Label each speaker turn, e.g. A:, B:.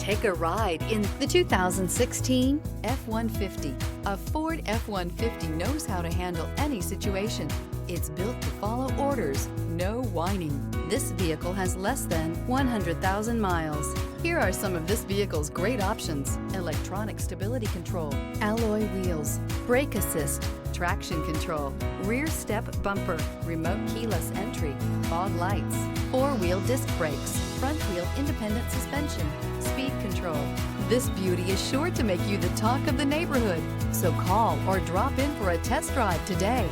A: Take a ride in the 2016 F-150. A Ford F-150 knows how to handle any situation. It's built to follow orders, no whining. This vehicle has less than 100,000 miles. Here are some of this vehicle's great options: electronic stability control, alloy wheels, brake assist, traction control, rear step bumper, remote keyless entry, fog lights, four-wheel disc brakes, front wheel independent suspension, speed control. This beauty is sure to make you the talk of the neighborhood. So call or drop in for a test drive today.